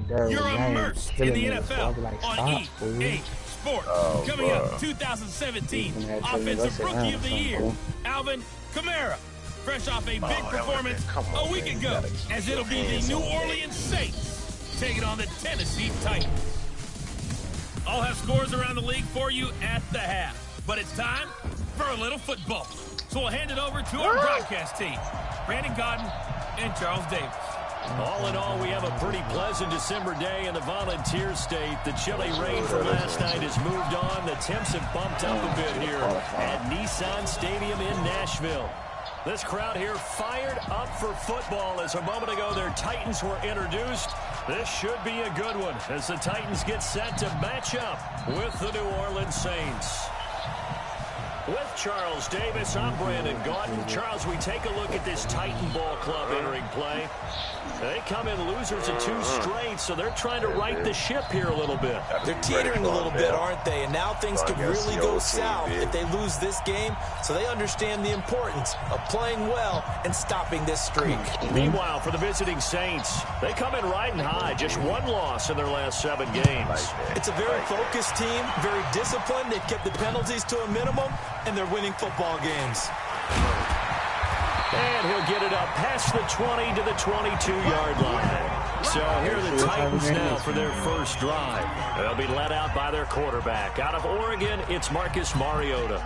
there You're with James immersed in killing the me. So I'll NFL be like, on stop, fool. EA Sports. Oh, Coming bro. up, 2017 He's gonna have to tell me Offensive what's Rookie around of the or something, Year, fool. Alvin Kamara. Fresh off a big performance come on, a week man. You ago, gotta keep as your it'll be the hands New on that. Orleans Saints taking on the Tennessee Titans. I'll have scores around the league for you at the half, but it's time for a little football. So we'll hand it over to our broadcast team, Brandon Godden and Charles Davis. All in all, we have a pretty pleasant December day in the Volunteer State. The chilly rain from last night has moved on. The temps have bumped up a bit here at Nissan Stadium in Nashville. This crowd here fired up for football as a moment ago their Titans were introduced. This should be a good one as the Titans get set to match up with the New Orleans Saints. With Charles Davis, I'm Brandon Gaudin. Charles, we take a look at this Titan Ball Club entering play. They come in losers of 2 straight, so they're trying to right the ship here a little bit. They're teetering a little bit, aren't they? And now things could really go south if they lose this game, so they understand the importance of playing well and stopping this streak. Meanwhile, for the visiting Saints, they come in riding high, just 1 loss in their last 7 games. It's a very focused team, very disciplined. They've kept the penalties to a minimum, and they're winning football games. And he'll get it up past the 20 to the 22-yard line. So here are the Titans now for their first drive. They'll be led out by their quarterback. Out of Oregon, it's Marcus Mariota.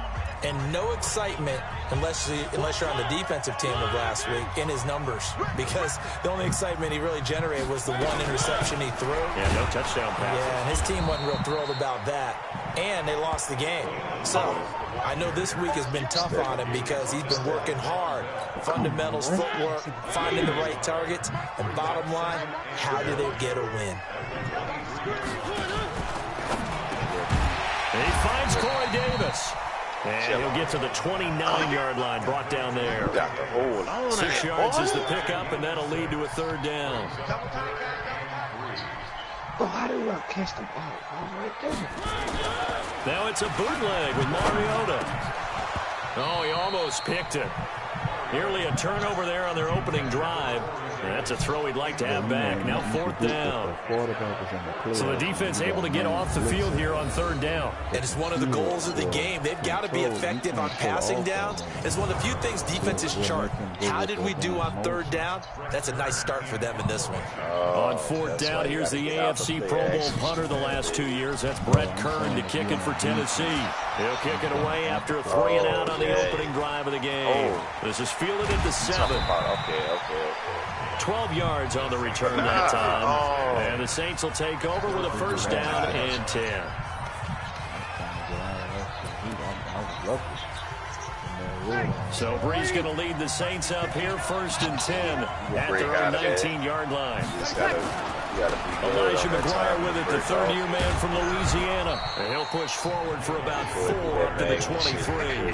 And no excitement unless you're on the defensive team of last week in his numbers, because the only excitement he really generated was the 1 interception he threw. Yeah, no touchdown pass. Yeah, and his team wasn't real thrilled about that. And they lost the game. So I know this week has been tough on him because he's been working hard. Fundamentals, footwork, finding the right targets. And bottom line, how do they get a win? He finds Corey Davis. And he'll get to the 29-yard line, brought down there. Got the hold on. 6 yards is the pickup, and that'll lead to a 3rd down. Oh, how do I catch the ball? Oh, right there. Now it's a bootleg with Mariota. Oh, he almost picked it. Nearly a turnover there on their opening drive. And that's a throw he'd like to have back. Now 4th down. So the defense able to get off the field here on 3rd down. And it's one of the goals of the game. They've got to be effective on passing downs. It's one of the few things defenses chart. How did we do on 3rd down? That's a nice start for them in this one. On 4th down, here's the AFC Pro Bowl punter the last 2 years. That's Brett Kern to kick it for Tennessee. He'll kick it away after a 3 and out on the opening drive of the game. This is fielded at the 7. Okay. 12 yards on the return that time. And the Saints will take over with a 1st down and 10. So Brees going to lead the Saints up here, 1st and 10 at their own 19-yard line. Elijah McGuire with it, the 3rd-year man from Louisiana. And he'll push forward for about 4 up to the 23.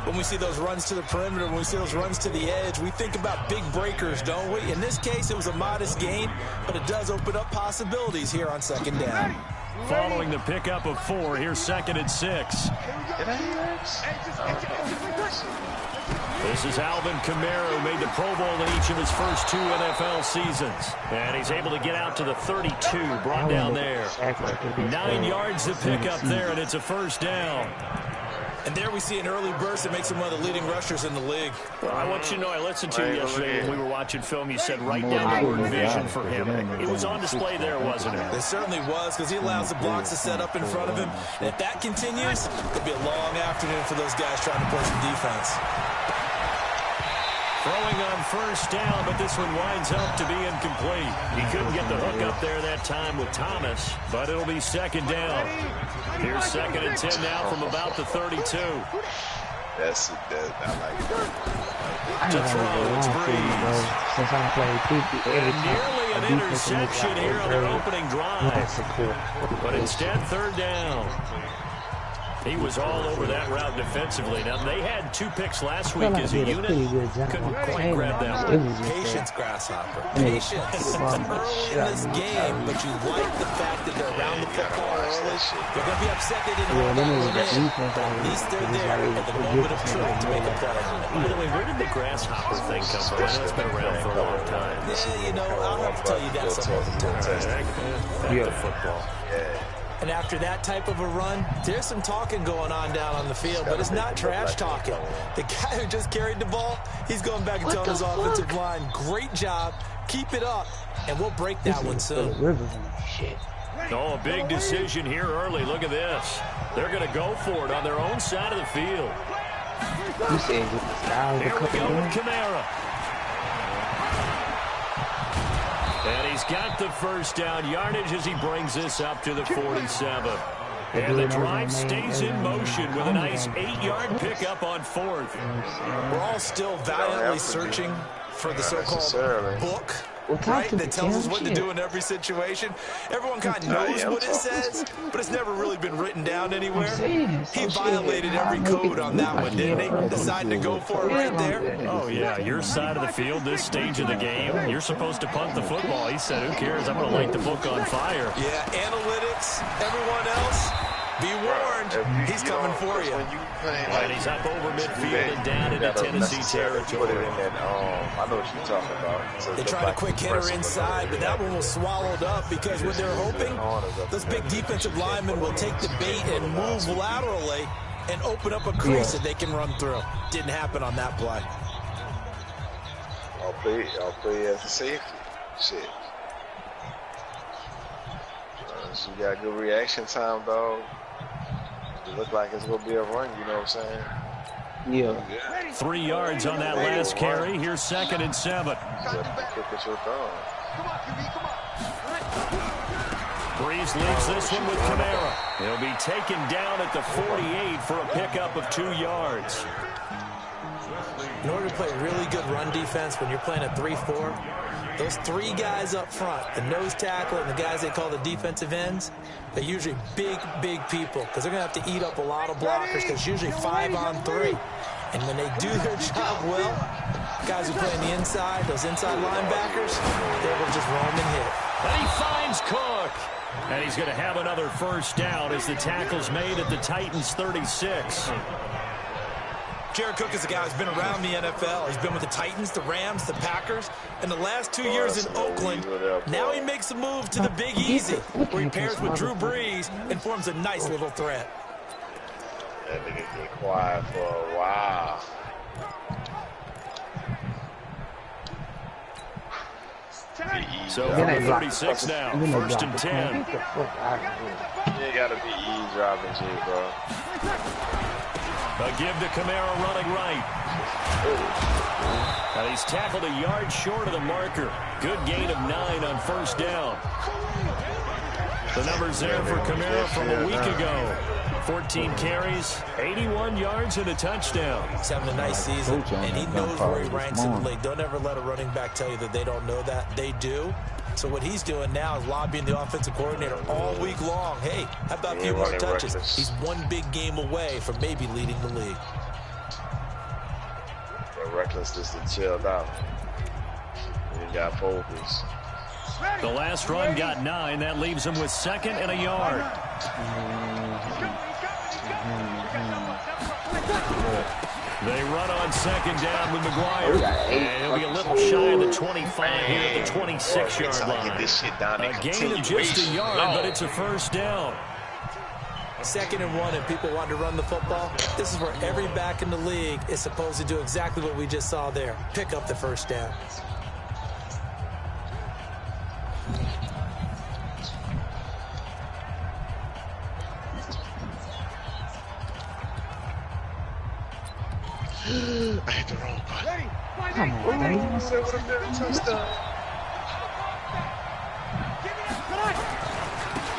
When we see those runs to the perimeter, when we see those runs to the edge, we think about big breakers, don't we? In this case, it was a modest gain, but it does open up possibilities here on 2nd down. Following the pickup of 4, here's 2nd and 6. This is Alvin Kamara, who made the Pro Bowl in each of his first 2 NFL seasons. And he's able to get out to the 32, brought down there. 9 yards to pick up there, and it's a 1st down. And there we see an early burst that makes him one of the leading rushers in the league. Well, I want you to know, I listened to you yesterday when we were watching film. You said right down the word vision for him. It was on display there, wasn't it? It certainly was, because he allows the blocks to set up in front of him. And if that continues, it'll be a long afternoon for those guys trying to play some defense. Throwing on 1st down, but this one winds up to be incomplete. He couldn't get the hook up there that time with Thomas, but it'll be 2nd down. Here's 2nd and 10 now from about the 32. That's it. I like that. To throw, it's Brees. Since I played And nearly an interception here on their opening drive. But instead, 3rd down. He was all over that route defensively. Now, they had 2 picks last week as a unit. Couldn't quite grab that one. Patience, Grasshopper. Patience. Early in this game, but you like the fact that they're around the football early. They're going to be upset they didn't hold that one in. But at least they're there at the moment of truth to make a play. By the way, where did the Grasshopper thing come from? I know it's been around for a long time. Yeah, you know, I'll have to tell you that some other time. Back to football. And after that type of a run, there's some talking going on down on the field, but it's not trash talking. The guy who just carried the ball, he's going back and telling his offensive line, great job, keep it up, and we'll break that one soon. Oh, a big decision here early. Look at this. They're going to go for it on their own side of the field. Here we go with Kamara. And he's got the first down yardage as he brings this up to the 47. And the drive stays in motion with a nice 8-yard pickup on 4th. We're all still valiantly searching for the so-called book, right, that tells us what to do in every situation. Everyone kind of knows what it says, but it's never really been written down anywhere. He violated every code on that one, didn't he? Decided to go for it right there. Oh, yeah, your side of the field, this stage of the game, you're supposed to punt the football. He said, who cares? I'm going to light the book on fire. Yeah, analytics, everyone else, be warned, he's coming for you. And he's up over midfield and down into Tennessee territory. I know what you're talking about. They tried a quick hitter inside, but that one was swallowed up because what they're hoping, those big defensive linemen will take the bait and move laterally and open up a crease that they can run through. Didn't happen on that play. I'll play as a safety. Shit. So you got good reaction time, dog. It look like it's gonna be a run, you know what I'm saying? Yeah. 3 yards on that last carry. Here's 2nd and 7. Breeze leaves this one with Kamara. He'll be taken down at the 48 for a pickup of 2 yards. In order to play really good run defense when you're playing a 3-4, those 3 guys up front, the nose tackle and the guys they call the defensive ends, they're usually big, big people because they're going to have to eat up a lot of blockers because it's usually 5 on 3. And when they do their job well, guys who play on the inside, those inside linebackers, they're able to just roam and hit. And he finds Cook. And he's going to have another first down as the tackle's made at the Titans' 36. Jared Cook is a guy who's been around the NFL. He's been with the Titans, the Rams, the Packers, and the last 2 years in Oakland. Now he makes a move to the Big Easy, where he pairs with Drew Brees and forms a nice little threat. That nigga get quiet for a while. So from the 36 now, 1st and 10. You gotta be eavesdropping, G, bro. A give to Kamara running right. And he's tackled a yard short of the marker. Good gain of 9 on 1st down. The numbers there for Kamara from a week ago. 14 carries, 81 yards, and a touchdown. He's having a nice season, and he knows where he ranks in the league. Don't ever let a running back tell you that they don't know that. They do. So what he's doing now is lobbying the offensive coordinator all week long. Hey, how about a few more touches? He's one big game away from maybe leading the league. Reckless just to chill out. He got focus. The last run got 9. That leaves him with 2nd and a yard. They run on 2nd down with McGuire. And he'll be a little shy of the 25 here at the 26-yard line. A gain of just a yard, but it's a first down. 2nd and 1, and people want to run the football. This is where every back in the league is supposed to do exactly what we just saw there. Pick up the first down. I hit the wrong button. Come on, man. That would have been a touchdown.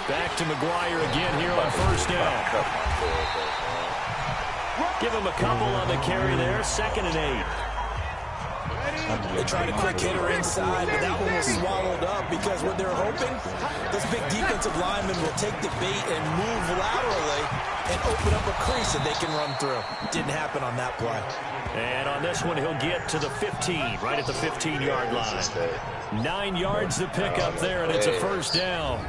Back to McGuire again here on 1st down. Give him a couple on the carry there. 2nd and 8. They tried a quick hitter inside, but that one was swallowed up because what they're hoping, those big defensive linemen will take the bait and move laterally and open up a crease that they can run through. Didn't happen on that play. And on this one, he'll get to the 15, right at the 15-yard line. 9 yards to pick up there, and it's a first down.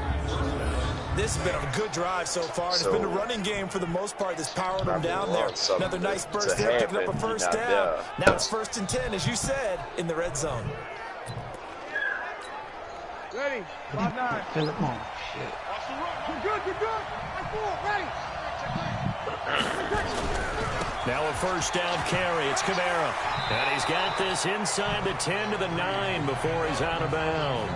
This has been a good drive so far. It's been a running game for the most part that's powering them down there. Another nice burst there, picking up a first down. Now it's 1st and 10, as you said, in the red zone. Ready. 5-9. Philip Moore. Shit. You're good. Ready. Now a first down carry. It's Kamara. And he's got this inside the 10 to the 9 before he's out of bounds.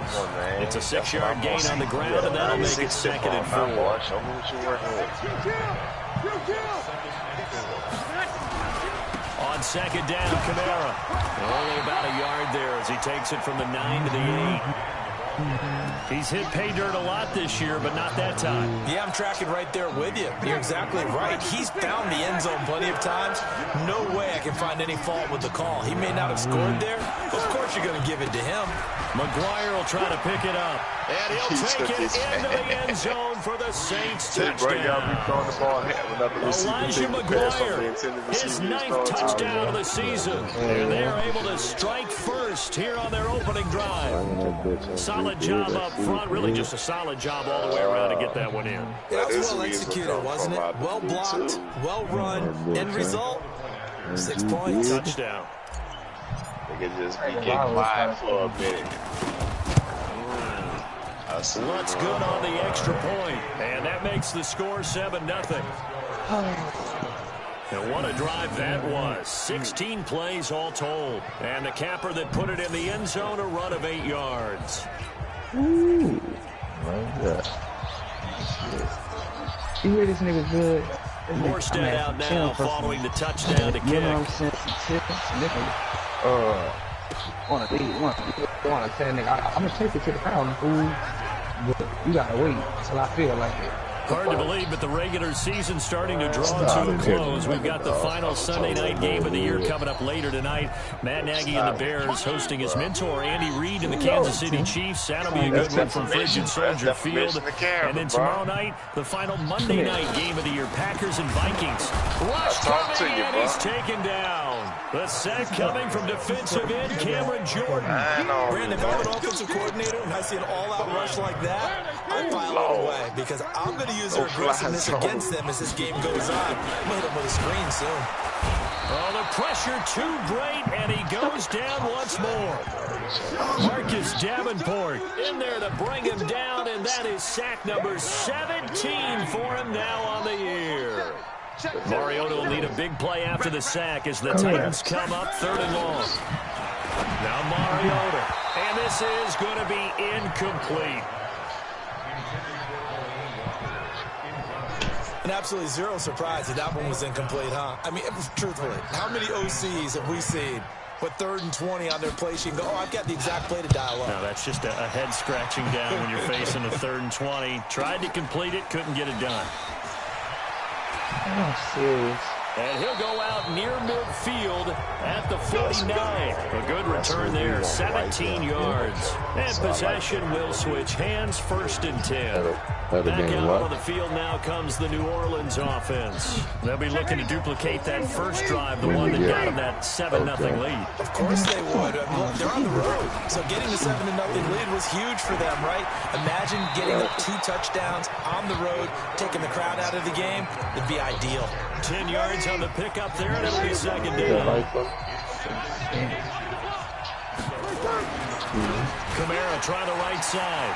It's a 6-yard gain on the ground, and that'll make it 2nd and 4. Show me what you're working with. On 2nd down, Kamara. Only about a yard there as he takes it from the 9 to the 8. He's hit pay dirt a lot this year, but not that time. Yeah, I'm tracking right there with you. You're exactly right. He's found the end zone plenty of times. No way I can find any fault with the call. He may not have scored there. Of course you're going to give it to him. McGuire will try to pick it up. And he'll take it into the end zone for the Saints touchdown. Elijah McGuire, his 9th touchdown of the season. And they are able to strike first here on their opening drive. Solid job up front. Really just a solid job all the way around to get that one in. That was well executed, wasn't it? Well blocked, well run. End result, 6 points. Touchdown. They could just be getting quiet for a minute. What's good on the extra point, and that makes the score 7-0. And what a drive that was. 16 plays all told. And the capper that put it in the end zone, a run of 8 yards. Ooh. My God. You hear this nigga good? Morstead out now following the touchdown to kick. Want to say, nigga, I'm going to take it to the ground, fool. But you got to wait until I feel like it. Hard to believe, but the regular season's starting to draw to a close. We've got the final Sunday night game of the year coming up later tonight. Matt Nagy and the Bears hosting his mentor, Andy Reid, and the Kansas City Chiefs. That'll be a good one from Frigid Soldier Field. And then tomorrow night, the final Monday night game of the year, Packers and Vikings. Rush coming, and he's taken down. The sack coming from defensive end, Cameron Jordan. Brandon, if I'm an offensive coordinator and I see an all-out rush like that, I file it away because I'm going to use their aggressiveness against them as this game goes on. I'm going to hit them with a screen soon. Oh, the pressure too great, and he goes down once more. Marcus Davenport in there to bring him down, and that is sack number 17 for him now on the year. Mariota will need a big play after the sack as the Titans come up 3rd and long. Now Mariota, and this is going to be incomplete. And absolutely zero surprise that that one was incomplete, huh? I mean, truthfully, how many OCs have we seen with 3rd and 20 on their play sheet and go, oh, I've got the exact play to dial up? No, that's just a head scratching down when you're facing a 3rd and 20. Tried to complete it, couldn't get it done. Oh, serious. And he'll go out near midfield at the 49. A good return there, 17 yards. And possession will switch hands, 1st and 10. Back out on the field now comes the New Orleans offense. They'll be looking to duplicate that first drive, the one that got them that 7-0 lead. Of course they would. Look, they're on the road. So getting the 7-0 lead was huge for them, right? Imagine getting up 2 touchdowns on the road, taking the crowd out of the game. It'd be ideal. 10 yards on the pickup there, and it'll be 2nd down. Kamara trying the right side.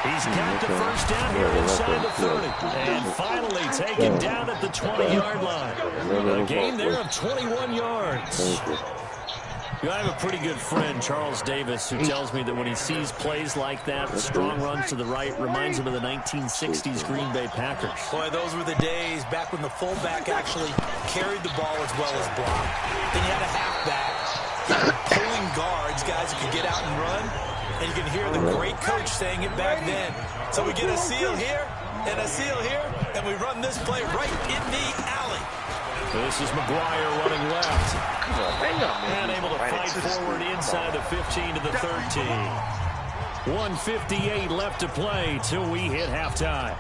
He's got the first down here inside the 30. And finally taken down at the 20-yard line. A gain there of 21 yards. I have a pretty good friend, Charles Davis, who tells me that when he sees plays like that, strong runs to the right, reminds him of the 1960s Green Bay Packers. Boy, those were the days back when the fullback actually carried the ball as well as blocked. Then you had a halfback pulling guards, guys who could get out and run. And you can hear the great coach saying it back then. So we get a seal here and a seal here, and we run this play right in the alley. This is McGuire running left. And able to fight forward inside the 15 to the 13. 1:58 left to play till we hit halftime.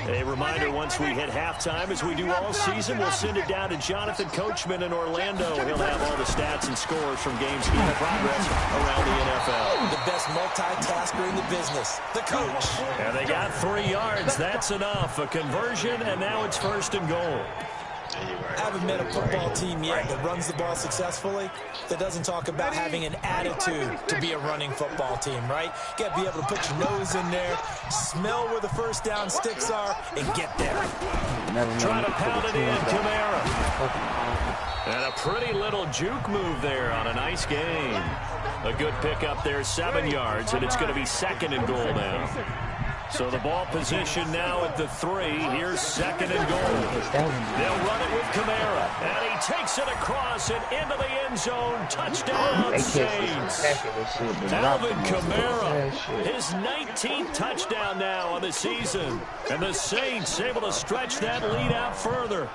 A reminder, once we hit halftime, as we do all season, we'll send it down to Jonathan Coachman in Orlando. He'll have all the stats and scores from games in progress around the NFL. The best multitasker in the business, the coach. And they got 3 yards. That's enough. A conversion, and now it's 1st and goal. I haven't met a football team yet that runs the ball successfully that doesn't talk about having an attitude to be a running football team, right? You got to be able to put your nose in there, smell where the first down sticks are, and get there. Trying to pound it in, Kamara. And a pretty little juke move there on a nice game. A good pickup there, 7 yards, and it's going to be 2nd and goal now. So the ball position now at the 3. Here's 2nd and goal. They'll run it with Kamara. And he takes it across and into the end zone. Touchdown, Saints. Alvin Kamara, his 19th touchdown now on the season. And the Saints able to stretch that lead out further.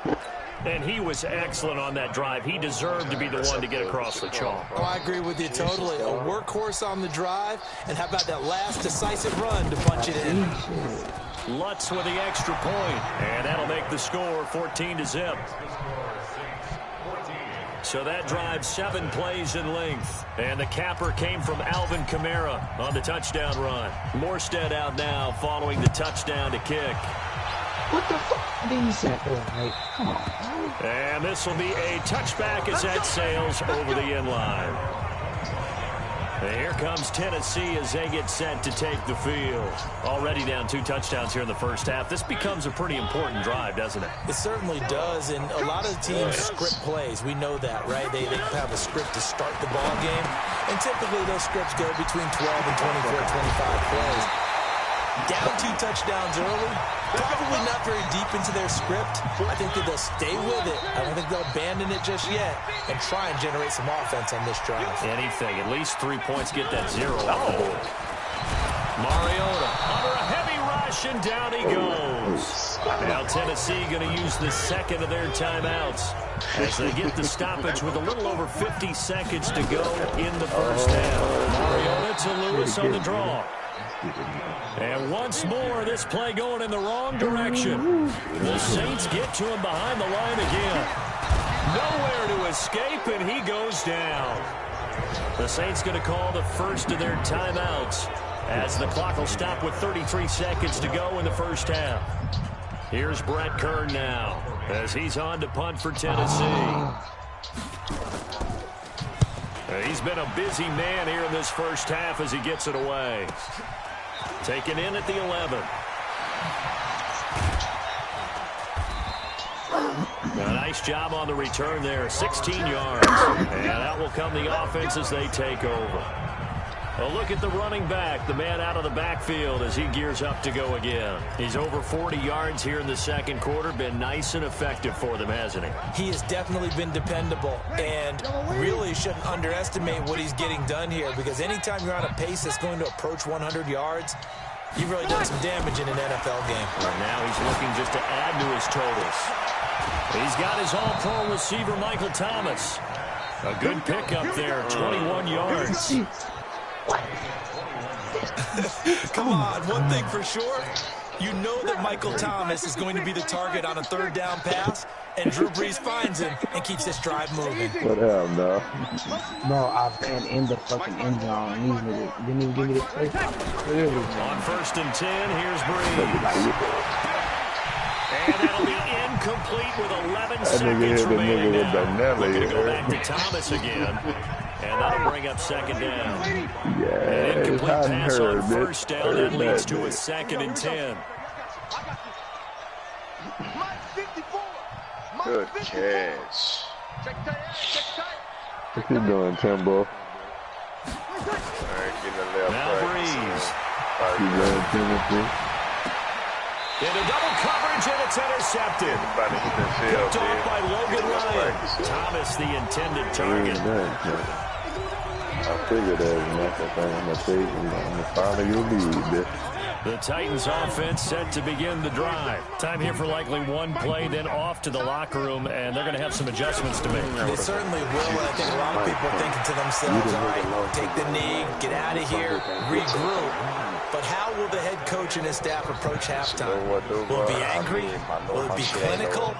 And he was excellent on that drive. He deserved to be the one to get across the chalk. Oh, I agree with you totally. A workhorse on the drive. And how about that last decisive run to punch it in? Lutz with the extra point. And that'll make the score 14-0. So that drive, 7 plays in length. And the capper came from Alvin Kamara on the touchdown run. Morstead out now following the touchdown to kick. What the fuck? These like, come on. And this will be a touchback as that sails over the end line. And here comes Tennessee as they get set to take the field. Already down 2 touchdowns here in the first half. This becomes a pretty important drive, doesn't it? It certainly does, and a lot of the teams script plays. We know that, right? They have a script to start the ball game, and typically those scripts go between 12 and 24, 25 plays. Down 2 touchdowns early, probably not very deep into their script. I think that they'll stay with it. I don't think they'll abandon it just yet and try and generate some offense on this drive. Anything. At least 3 points, get that 0 off the board. Mariota under a heavy rush, and down he goes. Now Tennessee going to use the 2nd of their timeouts as they get the stoppage with a little over 50 seconds to go in the first half. Mariota to Lewis on the draw. And once more, this play going in the wrong direction. The Saints get to him behind the line again. Nowhere to escape, and he goes down. The Saints going to call the first of their timeouts as the clock will stop with 33 seconds to go in the first half. Here's Brett Kern now as he's on to punt for Tennessee. He's been a busy man here in this first half as he gets it away. Taken in at the 11. A nice job on the return there. 16 yards. And out will come the offense as they take over. A look at the running back, the man out of the backfield as he gears up to go again. He's over 40 yards here in the second quarter. Been nice and effective for them, hasn't he? He has definitely been dependable, and really shouldn't underestimate what he's getting done here, because anytime you're on a pace that's going to approach 100 yards, you've really done some damage in an NFL game. And now he's looking just to add to his totals. He's got his all-pro receiver, Michael Thomas. A good pickup there, 21 yards. Come on, one thing for sure, you know that Michael Thomas is going to be the target on a 3rd down pass, and Drew Brees finds him and keeps this drive moving. What hell, no? Bro, I've been in the fucking end zone. These niggas didn't even give me the play. Clearly. On 1st and 10, here's Brees. And that'll be incomplete with 11 seconds remaining now. Looking to go back to Thomas again. And that'll bring up 2nd down. An incomplete pass on 1st down. That leads to a 2nd and 10. Good catch. What you doing, Timbo? All right, getting the left. Now Brees. You doing, Timothy? Into double coverage, and it's intercepted. Picked off by Logan Ryan. Thomas, the intended target. I figured that was nothing. I'm going to follow your lead. The Titans offense set to begin the drive. Time here for likely one play, then off to the locker room, and they're going to have some adjustments to make. They certainly will, and I think a lot of people are thinking to themselves, all right, take the knee, get out of here, regroup. But how will the head coach and his staff approach halftime? Will it be angry? Will it be clinical?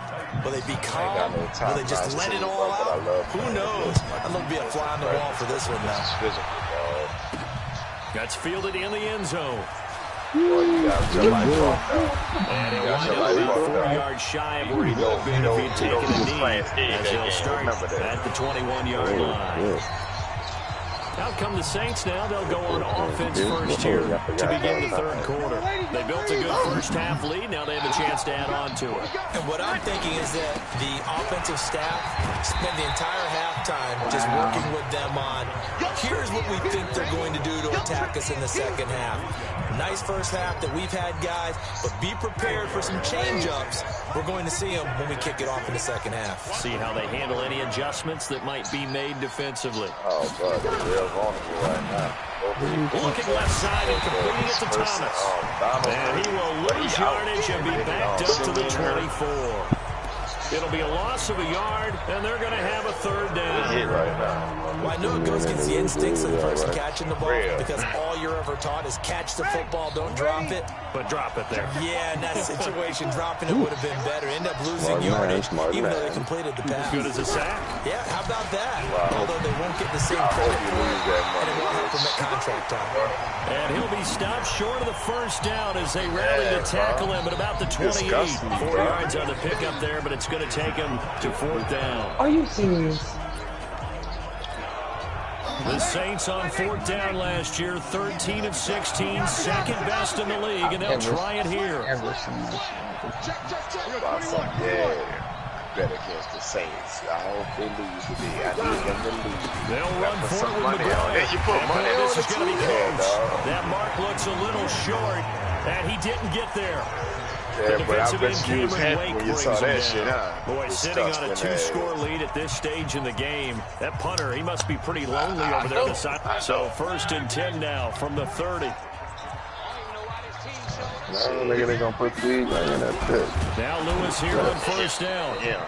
Will they be calm? Will they just let it all out? Who knows? I'd love to be a fly on the wall for this one now. That's fielded in the end zone. Boy, you got your life off, And he'll wind up about 4 yards shy of where he would have been if he'd taken a knee, as he'll start at the 21-yard line. Out come the Saints now. They'll go on offense first here to begin the third quarter. They built a good first-half lead. Now they have a chance to add on to it. And what I'm thinking is that the offensive staff spend the entire halftime just working with them on, here's what we think they're going to do to attack us in the second half. Nice first half that we've had, guys, but be prepared for some change-ups. We're going to see them when we kick it off in the second half. See how they handle any adjustments that might be made defensively. Oh, God, they're real vulnerable right now. Looking left side and completing it to Thomas. And he will lose yardage and be backed up to the 24. It'll be a loss of a yard, and they're going to have a third down. Well, I know it goes against the instincts of the person catching the ball because all you're ever taught is catch the football, don't drop it. But drop it there. Yeah, in that situation, dropping it would have been better. End up losing yardage, even though they completed the pass. Good as a sack. Yeah, how about that? Although they won't get the same credit for it, and it won't help them at contract time. And he'll be stopped short of the first down as they rally to tackle him at about the 28. 4 yards on the pickup there, but it's going to take him to fourth down. Are you serious? The Saints on fourth down last year, 13 of 16, second best in the league, and they'll try it here. Bet against the Saints. I hope they lose today. I need them to lose. They'll run forward with McGuire. Hey, you put money on this is going to be close. dog. That mark looks a little short, and he didn't get there. Yeah, but I bet you was happy when you saw that shit, huh? Boy, sitting on a 2-score lead at this stage in the game. That punter, he must be pretty lonely over there on the side. So 1st and 10 now from the 30. They're gonna put these in that pit. Now Lewis here on first down. Yeah.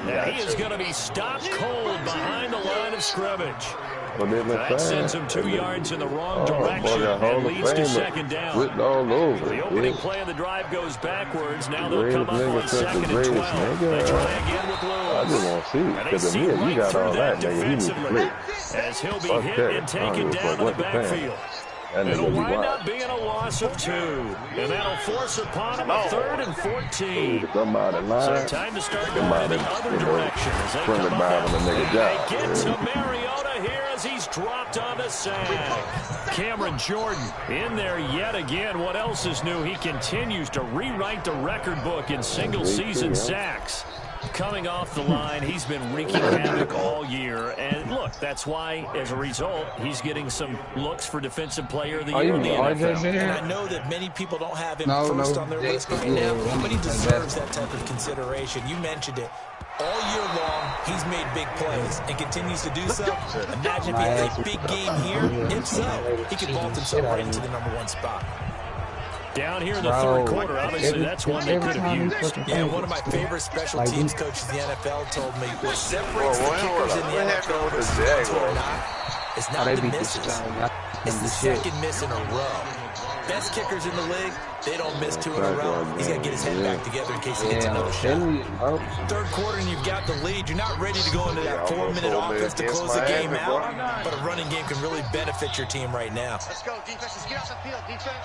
And he is going to be stopped cold behind the line of scrimmage. That That sends him 2 yards in the wrong direction and leads to second down. Written all over. The opening play of the drive goes backwards. Now they'll come up on 2nd and 12. They try again with Lewis. I just want to see. And they Because see you right got through all that that, nigga. He needs to defensively play. as he'll be Fuck hit that. and taken down in the backfield. It'll wind up being a loss of 2. And that'll force upon him a 3rd and 14. So time to start going in the other direction as they come up. They get to Mariota here as he's dropped on the sack. Cameron Jordan in there yet again. What else is new? He continues to rewrite the record book in single-season sacks. Coming off the line, he's been wreaking havoc all year. And look, that's why, as a result, he's getting some looks for Defensive Player of the Year in the NFL. And I know that many people don't have him first on their list right now, but he deserves that type of consideration. You mentioned it. All year long, he's made big plays and continues to do so. Imagine if he has a big game here. If so, he could vault himself right into the #1 spot. Down here in the third quarter, obviously that's one they could have used. Yeah, one of my favorite special teams coaches in the NFL told me what separates the kickers in the NFL versus those who are not is not the misses. It's the second miss in a row. Best kickers in the league, they don't miss 2 in a row. He's got to get his head back together in case he gets another shot. Third quarter and you've got the lead. You're not ready to go into that 4-minute offense to close the game out, but a running game can really benefit your team right now. Let's go, defense. Let's get off the field, defense.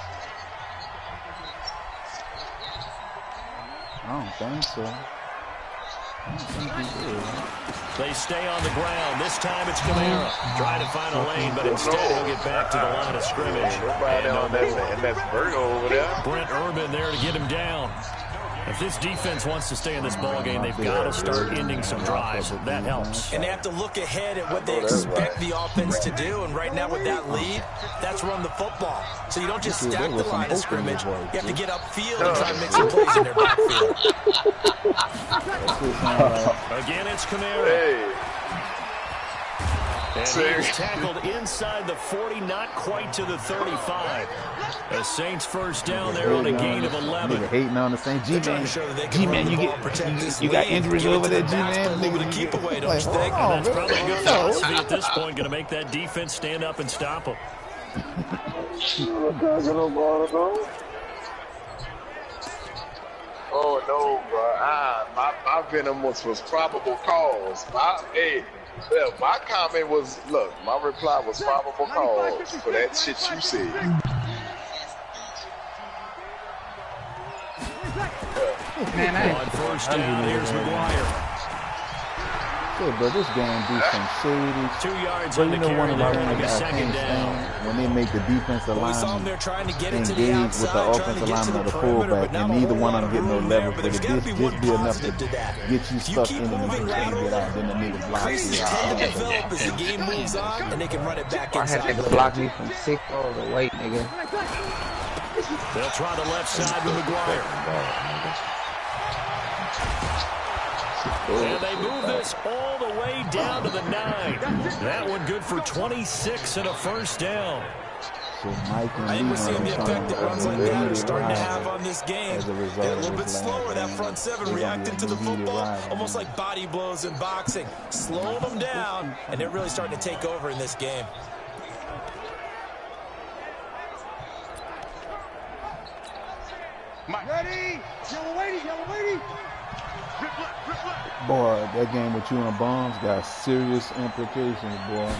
I don't think so. I don't think he did. They stay on the ground. This time it's Kamara. Trying to find a lane, but instead he'll get back to the line of scrimmage. And that's Virgo over there. Brent Urban there to get him down. If this defense wants to stay in this ballgame, they've got to start ending some drives. That helps. And they have to look ahead at what they expect the offense to do. And right now with that lead, that's run the football. So you don't just stack the line of scrimmage. You have to get upfield and try to make some plays in their backfield. Again, it's Kamara. Hey. And he is tackled inside the 40, not quite to the 35. The Saints first down there on a gain of 11. Nigga hating on the Saints. G-Man, you got injuries over there, G-Man? Nigga, to keep away, don't you think? That's probably a good philosophy at this point. Going to make that defense stand up and stop him. Oh no, bro! My venom was probable cause. My comment was, look, my reply was probable cause for that shit you said. Man, On first down, here's McGuire. Shit, bro, this game do some shady. 2 yards But on you the know one carry of there, my and things a I second can't down. stand when they make the defensive We saw them lineman there trying to get it to the engage outside, with the trying to offensive get to lineman or the perimeter, fullback, but not and a neither whole one lot of them get no room there, level. but But there's if gotta this be one be enough positive to that. to get you If you stuck keep in the moving you can't get out, then the nigga blocks Creases you can out. develop as the game moves on, and they can run it back I had inside. to block me from 6 all the way, nigga. They'll try the left side with McGuire. And they move this all the way down to the 9. That one good for 26 and a first down. So Mike and I think we're seeing the effect that runs like that are starting to have on this game. As a result They're a of little bit this slower, last that game. front seven They're gonna reacting be to the a heated football, rivalry. almost like body blows in boxing. Slow them down, and they're really starting to take over in this game. Ready? Yellow lady. Boy, that game with you and the Bombs got serious implications, boy.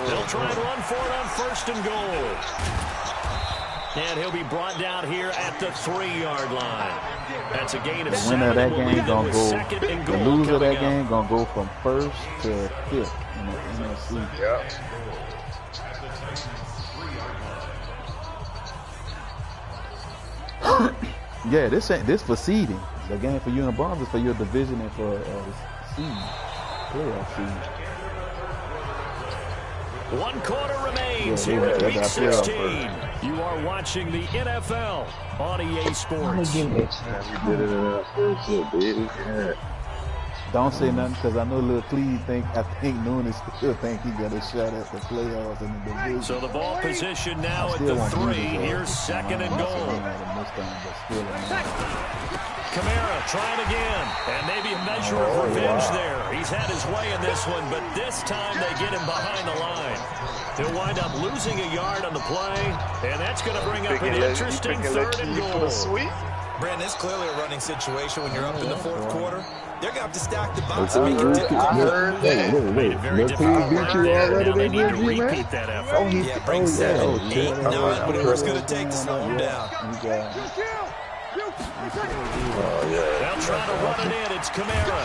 They'll try and run for it on first and goal. And he'll be brought down here at the 3-yard line. That's a gain of The 7. winner of that and we'll game leave them gonna with go. second and The goal loser of that coming game up. gonna go from first to 5th in the NFC. Yep. Yeah, this for seeding. The game for you and Bombs is for your division and for seed, playoff seed. 1 quarter remains Yeah, here in they Week got playoff 16. You are watching the NFL on EA Sports. We did it in our first year, baby. Yeah. Don't say nothing because I know little Cleve I think Noonan still think he got a shot at the playoffs in the division. So the ball position now at Still the want 3. Noonan to go. Here's second and goal. Still Kamara trying again, and maybe a measure of revenge there. He's had his way in this one, but this time they get him behind the line. He'll wind up losing a yard on the play, and that's going to bring up an interesting 3rd and goal. Brandon, it's clearly a running situation when you're up in the 4th quarter. They're going to have to stack the box and make it difficult. I heard that. Made it very difficult right there. Now they need to repeat that effort. Yeah, brings 7, 8, 9, whatever it's going to take to slow them down. They'll try to run it in. It's Kamara.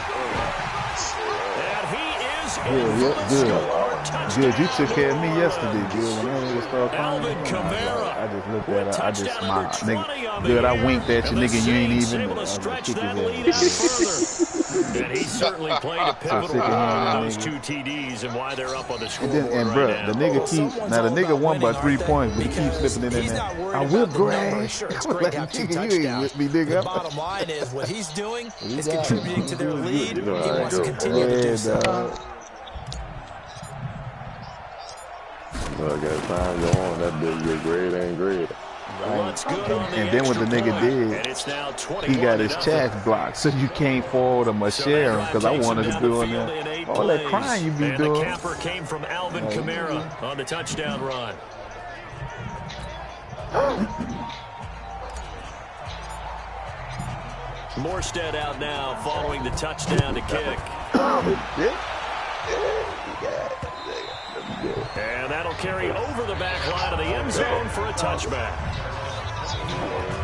And he is in Good, for the score. Touchdown. Good, you took care of me yesterday, good. When that nigga started calling, Alvin Kamara. I just looked at it, I just Touchdown number smiled. 20 Nigga, on the good, I year. winked at you, And the nigga, you ain't Saints even able know. to stretch Kick his that ass. lead out further. And he certainly played a pivotal sick of role him, in those nigga. 2 TDs and why they're up on the And scoreboard then, and right bro, now. the nigga keep, now the nigga won by 3 points, but he keeps Because slipping in he's there. not worried I about whip the number. grass. Sure, it's I'm great like, to have 2 nigga, you ain't touchdowns. with me, The nigga. bottom line is what he's doing is got it. contributing to their lead. He know how it wants to goes. continue to do Yeah, so. dog. So I got time to go on. That bitch get great ain't great. What's good on the And then what the extra nigga point? did, And it's now he got his 21-0. chest blocked, so you can't forward him or So share that him, because drive I takes wanted him to down do the in field there. in 8 All that plays. crying you be And doing. the capper came from Alvin Kamara on the touchdown run. Morstead out now following the touchdown to kick. And that'll carry over the back line of the end zone for a touchback.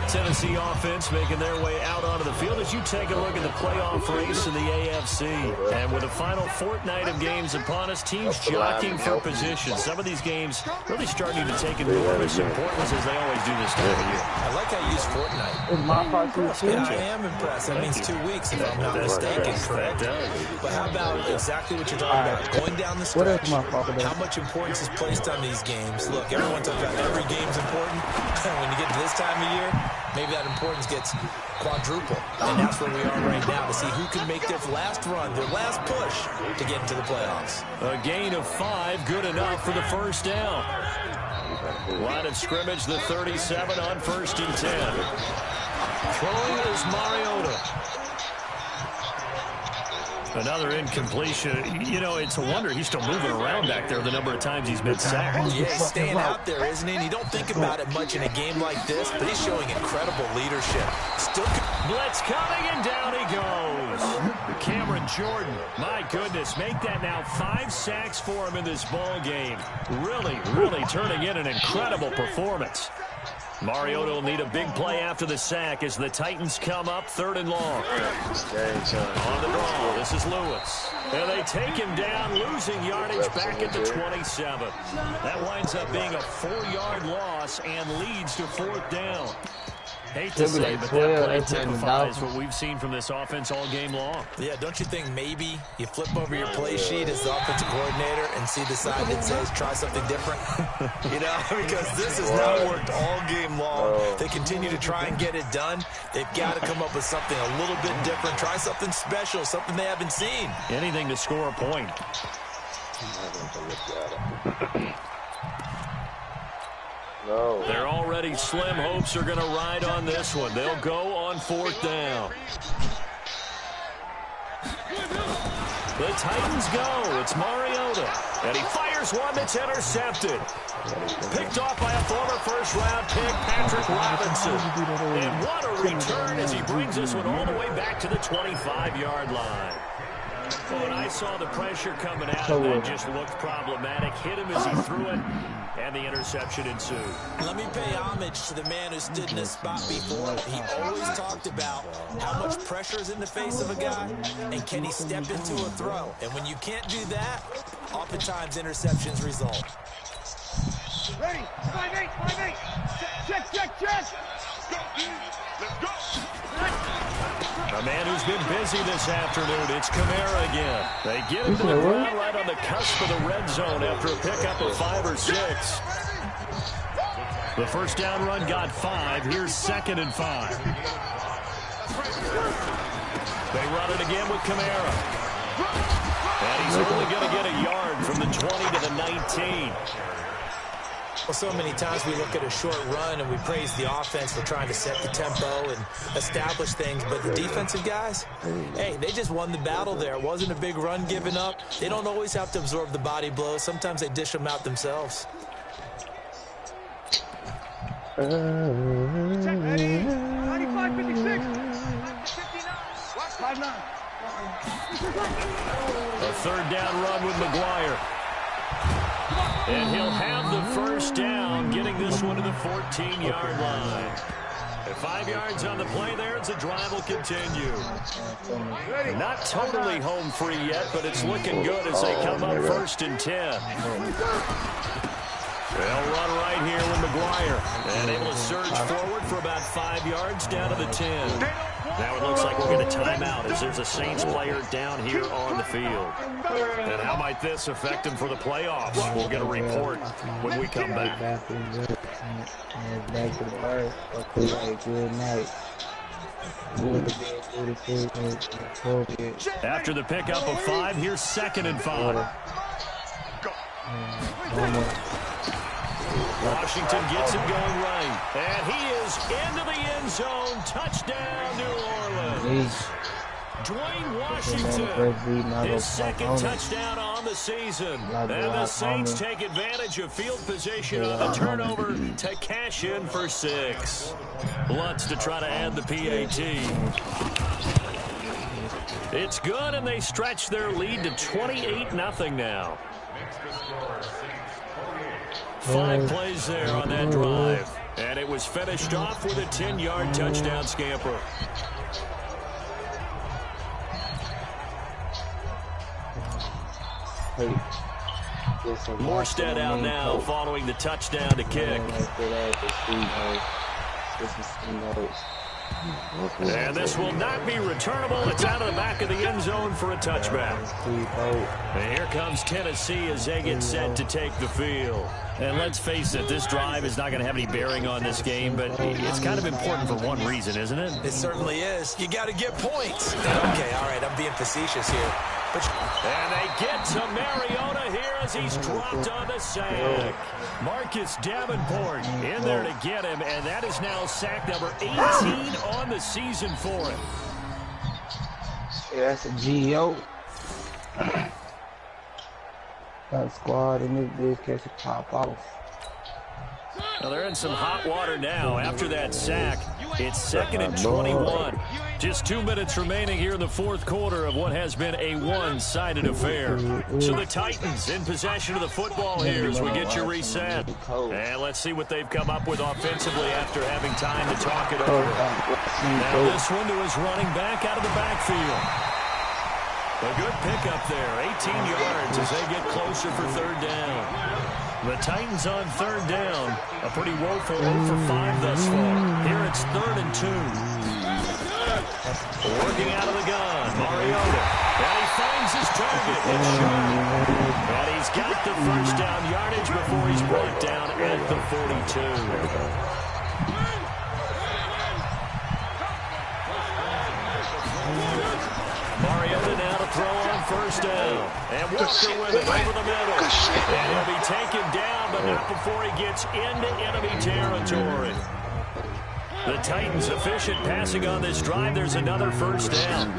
Tennessee offense making their way out onto the field as you take a look at the playoff race in the AFC. And with the final fortnight of games upon us, teams jockeying for position. Some of these games really starting to take enormous importance as they always do this time of year. I like how you use Fortnite. It's my part too. Yeah, I am impressed. That means 2 weeks, if I'm not mistaken, correct? That does. But how about exactly what you're talking about? Going down the What is stretch, my fault? how much importance is placed on these games? Look, everyone talks about every game's important. When you get to this time of year, maybe that importance gets quadruple. And that's where we are right now to see who can make their last run, their last push to get into the playoffs. A gain of 5, good enough for the first down. Line of scrimmage, the 37 on 1st and 10. Throwing is Mariota. Another incompletion. You know, it's a wonder he's still moving around back there the number of times he's been sacked. Yeah, he's staying out there, isn't he? And you don't think about it much in a game like this, but he's showing incredible leadership. Still blitz coming, and down he goes. Cameron Jordan, my goodness, make that now 5 sacks for him in this ball game. Really, really turning in an incredible performance. Mariota will need a big play after the sack as the Titans come up 3rd and long. On the draw, this is Lewis. And they take him down, losing yardage back at the 27. That winds up being a 4-yard loss and leads to 4th down. Hate to say, but that play typifies what we've seen from this offense all game long. Yeah, don't you think maybe you flip over your play sheet as the offensive coordinator and see the side that says try something different? You know, because this has not worked all game long. They continue to try and get it done. They've got to come up with something a little bit different. Try something special, something they haven't seen. Anything to score a point. No. They're already slim hopes are going to ride on this one. They'll go on 4th down. The Titans go. It's Mariota. And he fires one that's intercepted. Picked off by a former first-round pick, Patrick Robinson. And what a return as he brings this one all the way back to the 25-yard line. Well, when I saw the pressure coming at him, that just looked problematic. Hit him as he threw it, and the interception ensued. Let me pay homage to the man who stood in this spot before. He always talked about how much pressure is in the face of a guy, and can he step into a throw. And when you can't do that, oftentimes interceptions result. Ready, 5-8, 5-8. Check. Let's go. A man who's been busy this afternoon, it's Kamara again. They get him to the ground right on the cusp of the red zone after a pickup of 5 or 6. The first down run got 5. Here's 2nd and 5. They run it again with Kamara. And he's only going to get a yard from the 20 to the 19. Well, so many times we look at a short run and we praise the offense for trying to set the tempo and establish things, but the defensive guys, hey, they just won the battle there. It wasn't a big run given up. They don't always have to absorb the body blows. Sometimes they dish them out themselves. Ready, 95, 56. 59. A 3rd down run with McGuire. And he'll have the first down, getting this one to the 14-yard line. At 5 yards on the play there, as the drive will continue. Not totally home free yet, but it's looking good as they come up 1st and 10. They'll run right here with McGuire. And able to surge forward for about 5 yards down to the 10. Now it looks like we'll get a timeout as there's a Saints player down here on the field. And how might this affect him for the playoffs? We'll get a report when we come back. Back to the bird. Okay, good night. After the pickup of 5, here's 2nd and 5. Washington gets him going right. And he is into the end zone. Touchdown, New Orleans. Dwayne Washington, his 2nd touchdown on the season. And the Saints take advantage of field position on the turnover to cash in for 6. Lutz to try to add the PAT. It's good, and they stretch their lead to 28-0 now. 5 plays there on that drive. And it was finished off with a 10-yard touchdown scamper. Morstead out now following the touchdown to kick. And this will not be returnable. It's out of the back of the end zone for a touchback. And here comes Tennessee as they get set to take the field. And let's face it, this drive is not going to have any bearing on this game, but it's kind of important for one reason, isn't it? It certainly is. You got to get points. Okay, all right, I'm being facetious here. And they get to Mariota here as he's dropped on the sack. Marcus Davenport in there to get him, and that is now sack number 18 on the season for him. Yeah, that's a GO. Got a squad in this bitch, catch a pop off. Well, they're in some hot water now after that sack. It's 2nd and 21. Just 2 minutes remaining here in the fourth quarter of what has been a one-sided affair. So the Titans in possession of the football here as we get you reset. And let's see what they've come up with offensively after having time to talk it over. Now this one to his running back out of the backfield. A good pickup there, 18 yards as they get closer for third down. The Titans on third down, a pretty woeful 0 for 5 thus far. Here it's 3rd and 2. Working out of the gun, Mariota. And he finds his target. It's short. And he's got the first down yardage before he's brought down at the 42. Mariota now to throw on first down. And Walker with it over the middle. And he'll be taken down, but not before he gets into enemy territory. The Titans efficient passing on this drive. There's another first down.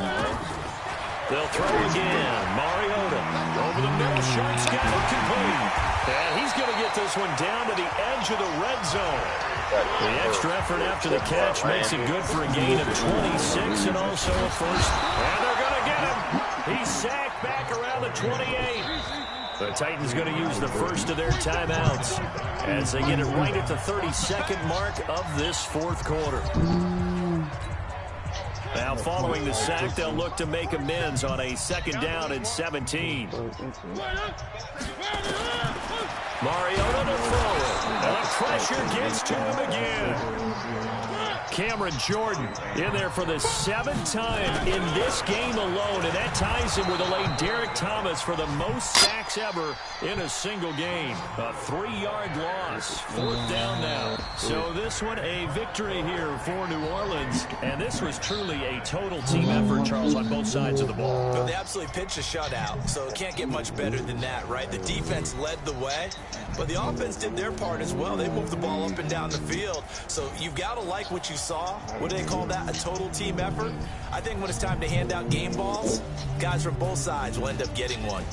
They'll throw again. Mariota over the middle. Short scatter complete. And he's going to get this one down to the edge of the red zone. The extra effort after the catch makes it good for a gain of 26 and also a first. And they're going to get him. He's sacked back around the 28. The Titans going to use the first of their timeouts as they get it right at the 32nd mark of this fourth quarter. Now following the sack, they'll look to make amends on a 2nd down and 17. Mariota to throw it. And the pressure gets to him again. Cameron Jordan in there for the 7th time in this game alone, and that ties him with a late Derek Thomas for the most sacks ever in a single game. A 3-yard loss, 4th down now. So this one a victory here for New Orleans, and this was truly a total team effort, Charles, on both sides of the ball. Well, they absolutely pitched a shutout, so it can't get much better than that, right? The defense led the way, but the offense did their part as well. They moved the ball up and down the field, so you've got to like what you saw. What do they call that? A total team effort? I think when it's time to hand out game balls, guys from both sides will end up getting one.